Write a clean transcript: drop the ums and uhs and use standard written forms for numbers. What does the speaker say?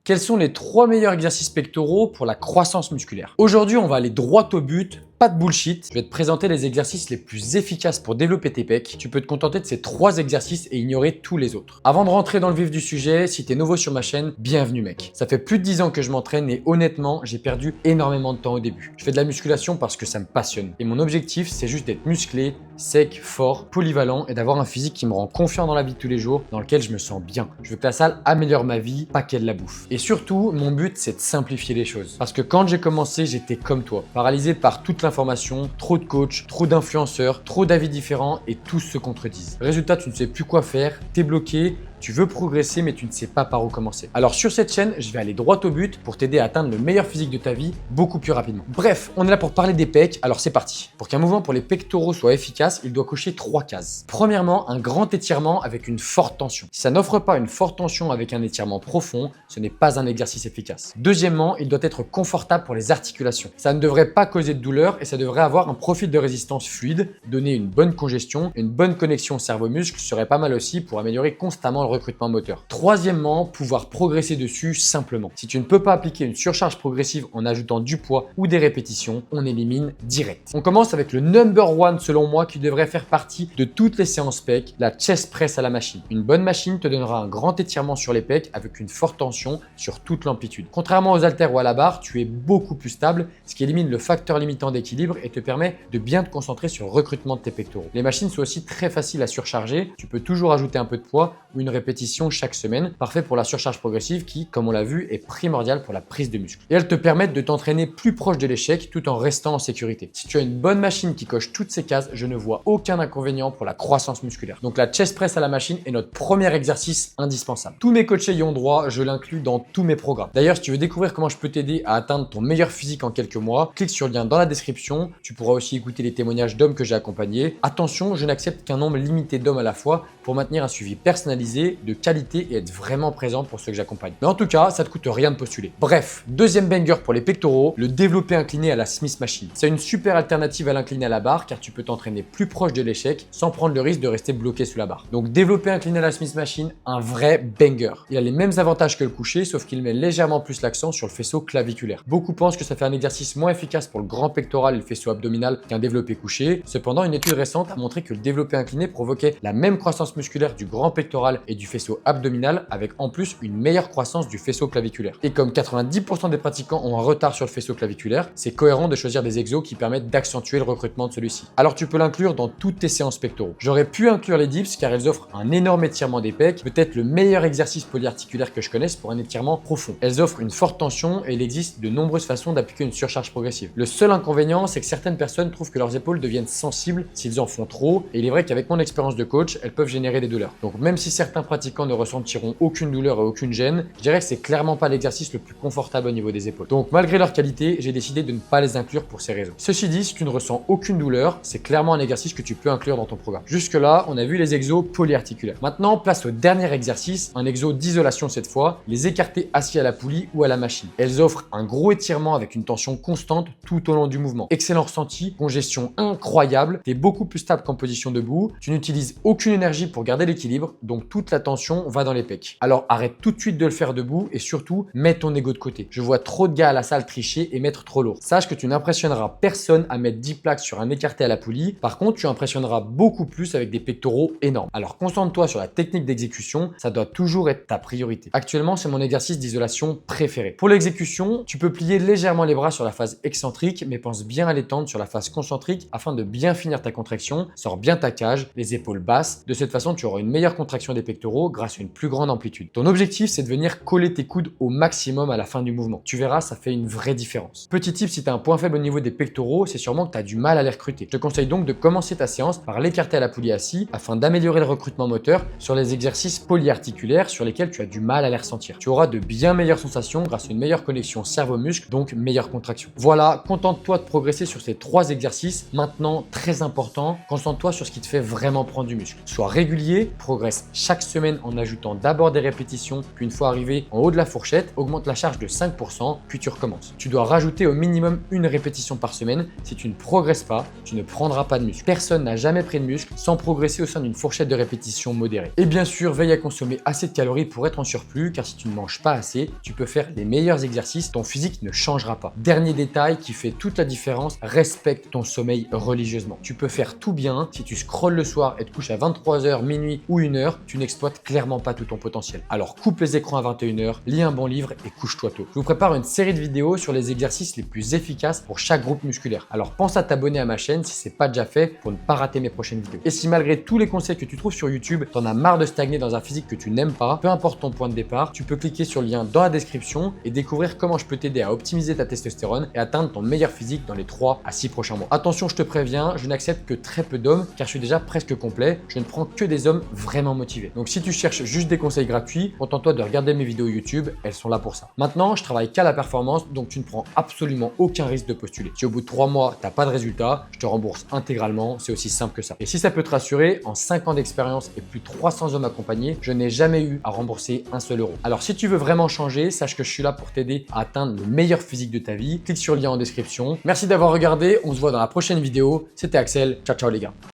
Quels sont les 3 meilleurs exercices pectoraux pour la croissance musculaire? Aujourd'hui, on va aller droit au but. Pas de bullshit, je vais te présenter les exercices les plus efficaces pour développer tes pecs. Tu peux te contenter de ces 3 exercices et ignorer tous les autres. Avant de rentrer dans le vif du sujet, si tu es nouveau sur ma chaîne, bienvenue mec. Ça fait plus de 10 ans que je m'entraîne et honnêtement, j'ai perdu énormément de temps au début. Je fais de la musculation parce que ça me passionne. Et mon objectif, c'est juste d'être musclé, sec, fort, polyvalent et d'avoir un physique qui me rend confiant dans la vie de tous les jours, dans lequel je me sens bien. Je veux que la salle améliore ma vie, pas qu'elle la bouffe. Et surtout, mon but, c'est de simplifier les choses. Parce que quand j'ai commencé, j'étais comme toi, paralysé par toute l'information, trop de coachs, trop d'influenceurs, trop d'avis différents et tous se contredisent. Résultat, tu ne sais plus quoi faire, t'es bloqué, tu veux progresser mais tu ne sais pas par où commencer. Alors sur cette chaîne, je vais aller droit au but pour t'aider à atteindre le meilleur physique de ta vie beaucoup plus rapidement. Bref, on est là pour parler des pecs, alors c'est parti. Pour qu'un mouvement pour les pectoraux soit efficace, il doit cocher 3 cases. Premièrement, un grand étirement avec une forte tension. Si ça n'offre pas une forte tension avec un étirement profond, ce n'est pas un exercice efficace. Deuxièmement, il doit être confortable pour les articulations. Ça ne devrait pas causer de douleur et ça devrait avoir un profil de résistance fluide, donner une bonne congestion, une bonne connexion cerveau-muscle serait pas mal aussi pour améliorer constamment le recrutement moteur. Troisièmement, pouvoir progresser dessus simplement. Si tu ne peux pas appliquer une surcharge progressive en ajoutant du poids ou des répétitions, on élimine direct. On commence avec le number 1 selon moi qui devrait faire partie de toutes les séances pecs, la chest press à la machine. Une bonne machine te donnera un grand étirement sur les pecs avec une forte tension sur toute l'amplitude. Contrairement aux haltères ou à la barre, tu es beaucoup plus stable, ce qui élimine le facteur limitant d'équilibre et te permet de bien te concentrer sur le recrutement de tes pectoraux. Les machines sont aussi très faciles à surcharger, tu peux toujours ajouter un peu de poids ou une répétition chaque semaine, parfait pour la surcharge progressive qui, comme on l'a vu, est primordiale pour la prise de muscle. Et elles te permettent de t'entraîner plus proche de l'échec tout en restant en sécurité. Si tu as une bonne machine qui coche toutes ces cases, je ne vois aucun inconvénient pour la croissance musculaire. Donc la chest press à la machine est notre premier exercice indispensable. Tous mes coachés y ont droit, je l'inclus dans tous mes programmes. D'ailleurs, si tu veux découvrir comment je peux t'aider à atteindre ton meilleur physique en quelques mois, clique sur le lien dans la description. Tu pourras aussi écouter les témoignages d'hommes que j'ai accompagnés. Attention, je n'accepte qu'un nombre limité d'hommes à la fois pour maintenir un suivi personnalisé, de qualité et être vraiment présent pour ceux que j'accompagne. Mais en tout cas, ça te coûte rien de postuler. Bref, deuxième banger pour les pectoraux, le développé incliné à la Smith Machine. C'est une super alternative à l'incliné à la barre car tu peux t'entraîner plus proche de l'échec sans prendre le risque de rester bloqué sous la barre. Donc développé incliné à la Smith Machine, un vrai banger. Il a les mêmes avantages que le couché sauf qu'il met légèrement plus l'accent sur le faisceau claviculaire. Beaucoup pensent que ça fait un exercice moins efficace pour le grand pectoral et le faisceau abdominal qu'un développé couché. Cependant, une étude récente a montré que le développé incliné provoquait la même croissance musculaire du grand pectoral et du faisceau abdominal avec en plus une meilleure croissance du faisceau claviculaire. Et comme 90% des pratiquants ont un retard sur le faisceau claviculaire, c'est cohérent de choisir des exos qui permettent d'accentuer le recrutement de celui-ci. Alors tu peux l'inclure dans toutes tes séances pectoraux. J'aurais pu inclure les dips car elles offrent un énorme étirement des pecs, peut-être le meilleur exercice polyarticulaire que je connaisse pour un étirement profond. Elles offrent une forte tension et il existe de nombreuses façons d'appliquer une surcharge progressive. Le seul inconvénient, c'est que certaines personnes trouvent que leurs épaules deviennent sensibles s'ils en font trop et il est vrai qu'avec mon expérience de coach, elles peuvent générer des douleurs. Donc même si certains pratiquants ne ressentiront aucune douleur et aucune gêne, je dirais que c'est clairement pas l'exercice le plus confortable au niveau des épaules. Donc malgré leur qualité, j'ai décidé de ne pas les inclure pour ces raisons. Ceci dit, si tu ne ressens aucune douleur, c'est clairement un exercice que tu peux inclure dans ton programme. Jusque là, on a vu les exos polyarticulaires. Maintenant, place au dernier exercice, un exo d'isolation cette fois, les écartés assis à la poulie ou à la machine. Elles offrent un gros étirement avec une tension constante tout au long du mouvement. Excellent ressenti, congestion incroyable, tu es beaucoup plus stable qu'en position debout, tu n'utilises aucune énergie pour garder l'équilibre, donc toute la tension va dans les pecs. Alors arrête tout de suite de le faire debout et surtout, mets ton ego de côté. Je vois trop de gars à la salle tricher et mettre trop lourd. Sache que tu n'impressionneras personne à mettre 10 plaques sur un écarté à la poulie. Par contre, tu impressionneras beaucoup plus avec des pectoraux énormes. Alors concentre-toi sur la technique d'exécution, ça doit toujours être ta priorité. Actuellement, c'est mon exercice d'isolation préféré. Pour l'exécution, tu peux plier légèrement les bras sur la phase excentrique, mais pense bien à les tendre sur la phase concentrique afin de bien finir ta contraction. Sors bien ta cage, les épaules basses. De cette façon, tu auras une meilleure contraction des pectoraux grâce à une plus grande amplitude. Ton objectif, c'est de venir coller tes coudes au maximum à la fin du mouvement. Tu verras, ça fait une vraie différence. Petit tip, si tu as un point faible au niveau des pectoraux, c'est sûrement que tu as du mal à les recruter. Je te conseille donc de commencer ta séance par l'écarter à la poulie assis afin d'améliorer le recrutement moteur sur les exercices polyarticulaires sur lesquels tu as du mal à les ressentir. Tu auras de bien meilleures sensations grâce à une meilleure connexion cerveau-muscle, donc meilleure contraction. Voilà, contente-toi de progresser sur ces 3 exercices. Maintenant, très important, concentre-toi sur ce qui te fait vraiment prendre du muscle. Sois régulier, progresse chaque semaine semaine en ajoutant d'abord des répétitions, puis une fois arrivé en haut de la fourchette, augmente la charge de 5%, puis tu recommences. Tu dois rajouter au minimum une répétition par semaine. Si tu ne progresses pas, tu ne prendras pas de muscle. Personne n'a jamais pris de muscle sans progresser au sein d'une fourchette de répétition modérée. Et bien sûr, veille à consommer assez de calories pour être en surplus, car si tu ne manges pas assez, tu peux faire les meilleurs exercices, ton physique ne changera pas. Dernier détail qui fait toute la différence, respecte ton sommeil religieusement. Tu peux faire tout bien, si tu scrolles le soir et te couches à 23h, minuit ou 1h, tu n'exploites clairement pas tout ton potentiel. Alors coupe les écrans à 21h, lis un bon livre et couche-toi tôt. Je vous prépare une série de vidéos sur les exercices les plus efficaces pour chaque groupe musculaire. Alors pense à t'abonner à ma chaîne si ce n'est pas déjà fait pour ne pas rater mes prochaines vidéos. Et si malgré tous les conseils que tu trouves sur YouTube, t'en as marre de stagner dans un physique que tu n'aimes pas, peu importe ton point de départ, tu peux cliquer sur le lien dans la description et découvrir comment je peux t'aider à optimiser ta testostérone et atteindre ton meilleur physique dans les 3 à 6 prochains mois. Attention, je te préviens, je n'accepte que très peu d'hommes car je suis déjà presque complet. Je ne prends que des hommes vraiment motivés. Donc si tu cherches juste des conseils gratuits, contente-toi de regarder mes vidéos YouTube, elles sont là pour ça. Maintenant, je travaille qu'à la performance, donc tu ne prends absolument aucun risque de postuler. Si au bout de 3 mois, tu n'as pas de résultat, je te rembourse intégralement, c'est aussi simple que ça. Et si ça peut te rassurer, en 5 ans d'expérience et plus de 300 hommes accompagnés, je n'ai jamais eu à rembourser un seul euro. Alors si tu veux vraiment changer, sache que je suis là pour t'aider à atteindre le meilleur physique de ta vie. Clique sur le lien en description. Merci d'avoir regardé, on se voit dans la prochaine vidéo. C'était Axel, ciao ciao les gars.